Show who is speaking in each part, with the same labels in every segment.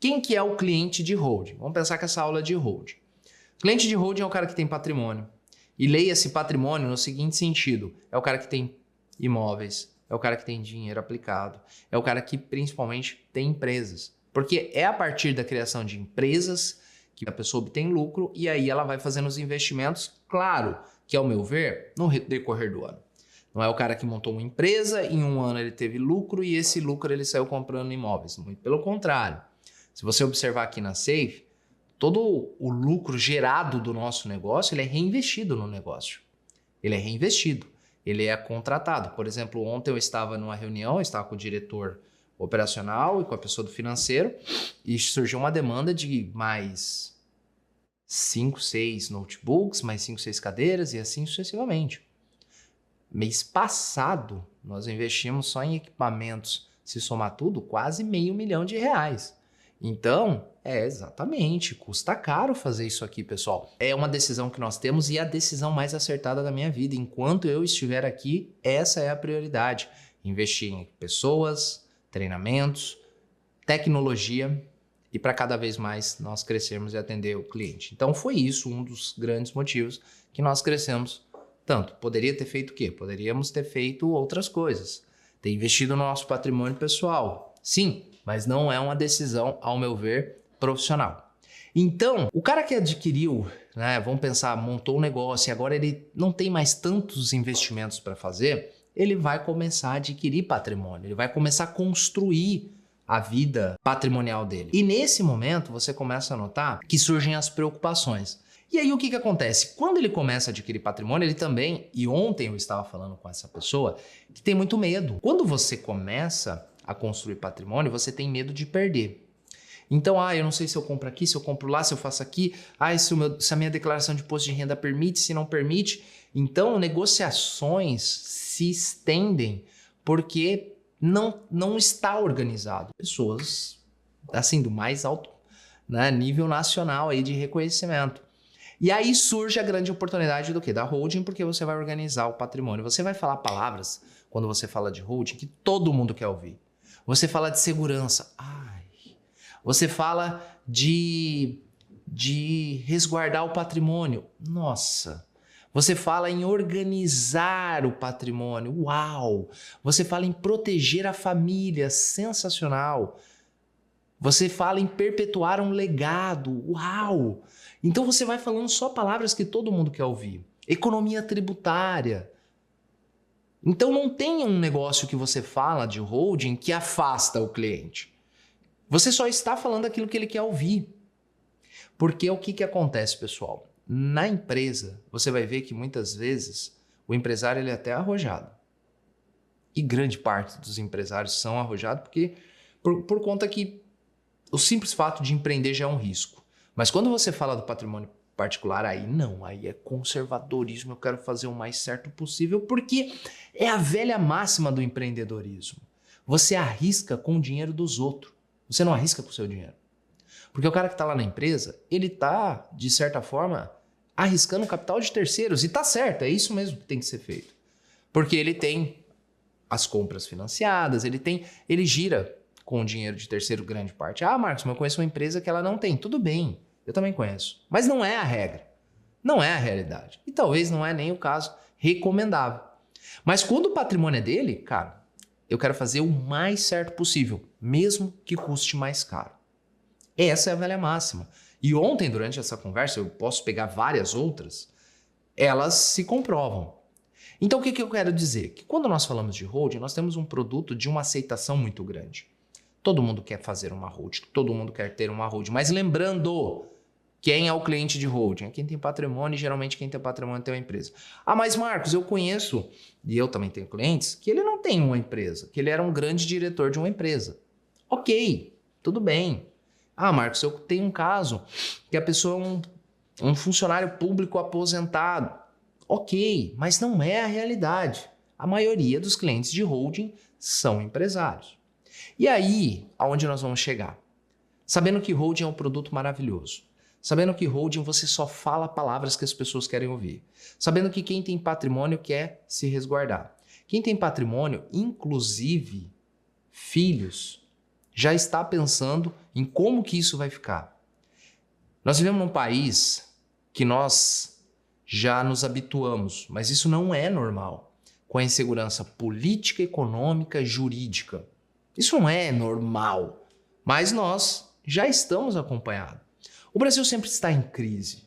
Speaker 1: quem que é o cliente de holding? Vamos pensar que essa aula é de holding. O cliente de holding é o cara que tem patrimônio. E leia-se patrimônio no seguinte sentido: é o cara que tem imóveis, é o cara que tem dinheiro aplicado, é o cara que principalmente tem empresas. Porque é a partir da criação de empresas que a pessoa obtém lucro e aí ela vai fazendo os investimentos, claro que, ao meu ver, no decorrer do ano. Não é o cara que montou uma empresa, em um ano ele teve lucro e esse lucro ele saiu comprando imóveis. Muito pelo contrário. Se você observar aqui na Safe, todo o lucro gerado do nosso negócio ele é reinvestido no negócio. Ele é reinvestido, ele é contratado. Por exemplo, ontem eu estava numa reunião, eu estava com o diretor operacional e com a pessoa do financeiro e surgiu uma demanda de mais 5, 6 notebooks, mais 5, 6 cadeiras e assim sucessivamente. Mês passado, nós investimos só em equipamentos, se somar tudo, quase R$500 mil. Então, exatamente, custa caro fazer isso aqui, pessoal. É uma decisão que nós temos e a decisão mais acertada da minha vida. Enquanto eu estiver aqui, essa é a prioridade. Investir em pessoas, treinamentos, tecnologia e para cada vez mais nós crescermos e atender o cliente. Então, foi isso um dos grandes motivos que nós crescemos tanto. Poderia ter feito o quê? Poderíamos ter feito outras coisas. Ter investido no nosso patrimônio pessoal. Sim, mas não é uma decisão, ao meu ver, profissional. Então, o cara que adquiriu, né, vamos pensar, montou um negócio e agora ele não tem mais tantos investimentos para fazer, ele vai começar a adquirir patrimônio, ele vai começar a construir a vida patrimonial dele. E nesse momento você começa a notar que surgem as preocupações. E aí o que acontece? Quando ele começa a adquirir patrimônio, ele também, e ontem eu estava falando com essa pessoa, que tem muito medo. Quando você começa a construir patrimônio, você tem medo de perder. Então, eu não sei se eu compro aqui, se eu compro lá, se eu faço aqui, se a minha declaração de imposto de renda permite, se não permite. Então, negociações se estendem porque não está organizado. Pessoas, assim, do mais alto, né, nível nacional aí de reconhecimento. E aí surge a grande oportunidade do quê? Da holding, porque você vai organizar o patrimônio. Você vai falar palavras, quando você fala de holding, que todo mundo quer ouvir. Você fala de segurança. Você fala de resguardar o patrimônio. Nossa! Você fala em organizar o patrimônio. Uau! Você fala em proteger a família. Sensacional! Você fala em perpetuar um legado. Uau! Então você vai falando só palavras que todo mundo quer ouvir. Economia tributária. Então não tem um negócio que você fala de holding que afasta o cliente. Você só está falando aquilo que ele quer ouvir. Porque o que acontece, pessoal? Na empresa, você vai ver que muitas vezes o empresário ele é até arrojado. E grande parte dos empresários são arrojados porque por conta que o simples fato de empreender já é um risco. Mas quando você fala do patrimônio particular, aí não, aí é conservadorismo, eu quero fazer o mais certo possível, porque é a velha máxima do empreendedorismo. Você arrisca com o dinheiro dos outros, você não arrisca com o seu dinheiro. Porque o cara que está lá na empresa, ele está, de certa forma, arriscando o capital de terceiros, e está certo, é isso mesmo que tem que ser feito. Porque ele tem as compras financiadas, ele gira com o dinheiro de terceiro grande parte. Marcos, mas eu conheço uma empresa que ela não tem. Tudo bem, eu também conheço. Mas não é a regra. Não é a realidade. E talvez não é nem o caso recomendável. Mas quando o patrimônio é dele, cara, eu quero fazer o mais certo possível, mesmo que custe mais caro. Essa é a velha máxima. E ontem, durante essa conversa, eu posso pegar várias outras, elas se comprovam. Então o que eu quero dizer? Que quando nós falamos de holding, nós temos um produto de uma aceitação muito grande. Todo mundo quer fazer uma holding, todo mundo quer ter uma holding. Mas lembrando, quem é o cliente de holding? É quem tem patrimônio e geralmente quem tem patrimônio tem uma empresa. Mas Marcos, eu conheço, e eu também tenho clientes, que ele não tem uma empresa, que ele era um grande diretor de uma empresa. Ok, tudo bem. Marcos, eu tenho um caso que a pessoa é um funcionário público aposentado. Ok, mas não é a realidade. A maioria dos clientes de holding são empresários. E aí, aonde nós vamos chegar? Sabendo que holding é um produto maravilhoso. Sabendo que holding você só fala palavras que as pessoas querem ouvir. Sabendo que quem tem patrimônio quer se resguardar. Quem tem patrimônio, inclusive filhos, já está pensando em como que isso vai ficar. Nós vivemos num país que nós já nos habituamos, mas isso não é normal, com a insegurança política, econômica, jurídica. Isso não é normal, mas nós já estamos acompanhados. O Brasil sempre está em crise.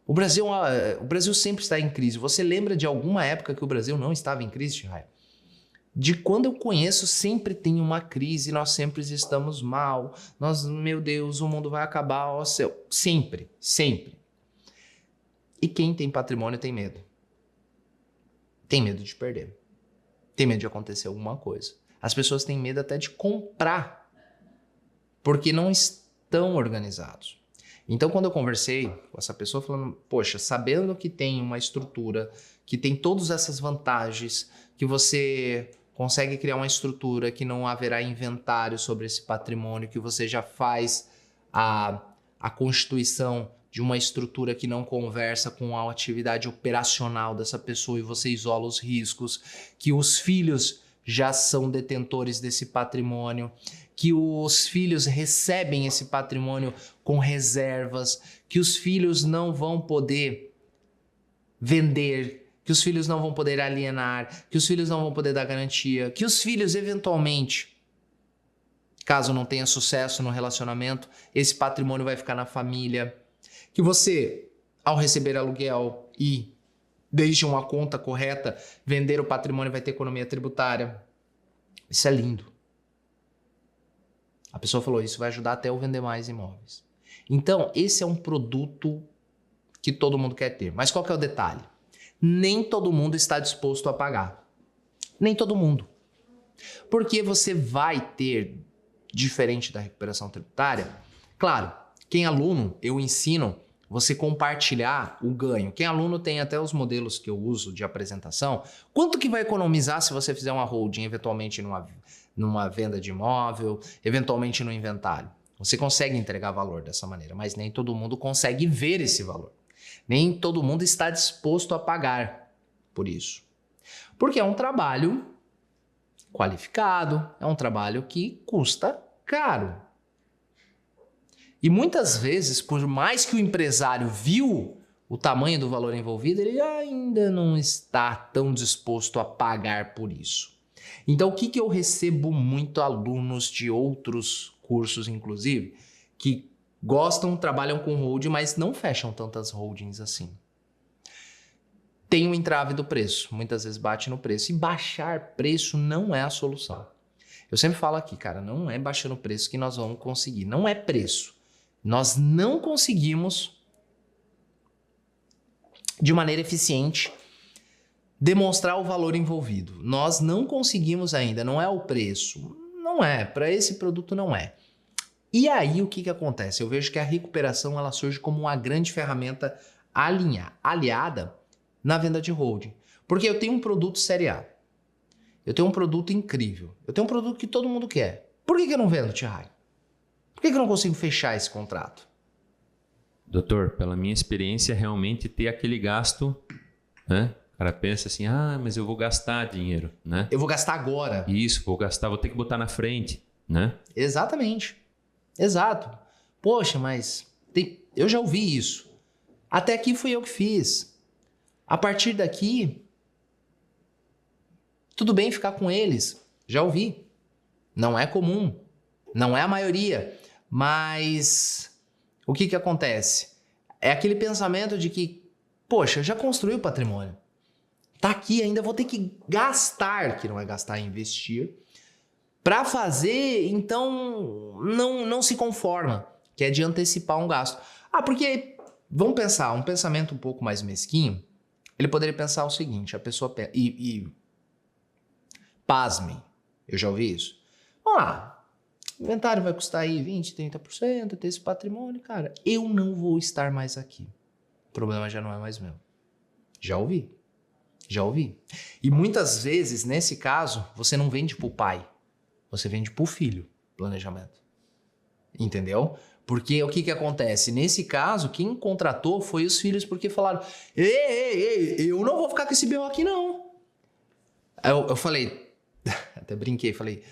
Speaker 1: O Brasil sempre está em crise. Você lembra de alguma época que o Brasil não estava em crise, Chihaya? De quando eu conheço, sempre tem uma crise, nós sempre estamos mal, meu Deus, o mundo vai acabar, ó céu. Sempre, sempre. E quem tem patrimônio tem medo. Tem medo de perder. Tem medo de acontecer alguma coisa. As pessoas têm medo até de comprar, porque não estão organizados. Então, quando eu conversei com essa pessoa falando, poxa, sabendo que tem uma estrutura, que tem todas essas vantagens, que você consegue criar uma estrutura que não haverá inventário sobre esse patrimônio, que você já faz a constituição de uma estrutura que não conversa com a atividade operacional dessa pessoa e você isola os riscos, que os filhos já são detentores desse patrimônio, que os filhos recebem esse patrimônio com reservas, que os filhos não vão poder vender, que os filhos não vão poder alienar, que os filhos não vão poder dar garantia, que os filhos eventualmente, caso não tenha sucesso no relacionamento, esse patrimônio vai ficar na família, que você, ao receber aluguel e desde uma conta correta, vender o patrimônio vai ter economia tributária. Isso é lindo. A pessoa falou, isso vai ajudar até eu vender mais imóveis. Então, esse é um produto que todo mundo quer ter. Mas qual que é o detalhe? Nem todo mundo está disposto a pagar. Nem todo mundo. Porque você vai ter, diferente da recuperação tributária, claro, quem é aluno, eu ensino você compartilhar o ganho. Quem é aluno tem até os modelos que eu uso de apresentação. Quanto que vai economizar se você fizer uma holding, eventualmente numa venda de imóvel, eventualmente no inventário? Você consegue entregar valor dessa maneira, mas nem todo mundo consegue ver esse valor. Nem todo mundo está disposto a pagar por isso. Porque é um trabalho qualificado, é um trabalho que custa caro. E muitas vezes, por mais que o empresário viu o tamanho do valor envolvido, ele ainda não está tão disposto a pagar por isso. Então, o que eu recebo muito alunos de outros cursos, inclusive, que gostam, trabalham com holding, mas não fecham tantas holdings assim. Tem o entrave do preço, muitas vezes bate no preço. E baixar preço não é a solução. Eu sempre falo aqui, cara, não é baixando o preço que nós vamos conseguir. Não é preço. Nós não conseguimos, de maneira eficiente, demonstrar o valor envolvido. Nós não conseguimos ainda, não é o preço. Não é, para esse produto não é. E aí o que acontece? Eu vejo que a recuperação ela surge como uma grande ferramenta aliada na venda de holding. Porque eu tenho um produto série A. Eu tenho um produto incrível. Eu tenho um produto que todo mundo quer. Por que eu não vendo, Chihaya? Por que eu não consigo fechar esse contrato?
Speaker 2: Doutor, pela minha experiência, realmente ter aquele gasto, né? O cara pensa assim, mas eu vou gastar dinheiro, né?
Speaker 1: Eu vou gastar agora.
Speaker 2: Isso, vou gastar, vou ter que botar na frente, né?
Speaker 1: Exatamente. Exato. Poxa, mas eu já ouvi isso. Até aqui fui eu que fiz. A partir daqui, tudo bem ficar com eles. Já ouvi. Não é comum. Não é a maioria. Mas o que acontece? É aquele pensamento de que, poxa, já construí o patrimônio. Tá aqui, ainda vou ter que gastar, que não é gastar, é investir, para fazer, então não se conforma, que é de antecipar um gasto. Porque, vamos pensar, um pensamento um pouco mais mesquinho, ele poderia pensar o seguinte, a pessoa... pasmem, eu já ouvi isso. Vamos lá. O inventário vai custar aí 20%, 30% desse patrimônio, cara. Eu não vou estar mais aqui. O problema já não é mais meu. Já ouvi. Já ouvi. E muitas vezes, nesse caso, você não vende pro pai. Você vende pro filho, planejamento. Entendeu? Porque o que acontece? Nesse caso, quem contratou foi os filhos, porque falaram, eu não vou ficar com esse BO aqui, não. Eu falei, até brinquei, falei,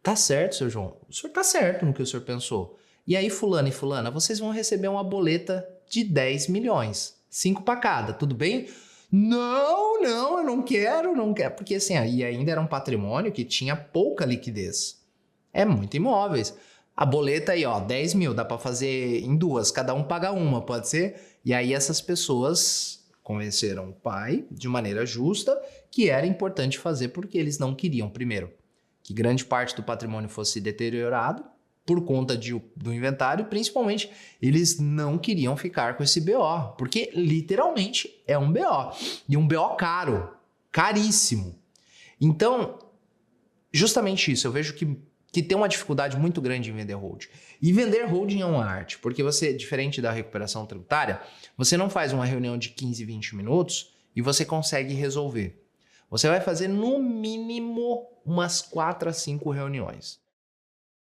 Speaker 1: Tá certo, seu João. O senhor tá certo no que o senhor pensou. E aí, fulano e fulana, vocês vão receber uma boleta de 10 milhões. 5 para cada, tudo bem? Não, eu não quero. Porque assim, aí ainda era um patrimônio que tinha pouca liquidez. É muito imóveis. A boleta aí, ó, 10 mil, dá para fazer em duas, cada um paga uma, pode ser? E aí essas pessoas convenceram o pai, de maneira justa, que era importante fazer porque eles não queriam, primeiro, que grande parte do patrimônio fosse deteriorado por conta do inventário, principalmente eles não queriam ficar com esse BO, porque literalmente é um BO, e um BO caro, caríssimo. Então, justamente isso, eu vejo que tem uma dificuldade muito grande em vender holding. E vender holding é uma arte, porque você, diferente da recuperação tributária, você não faz uma reunião de 15, 20 minutos e você consegue resolver. Você vai fazer no mínimo umas 4 a 5 reuniões.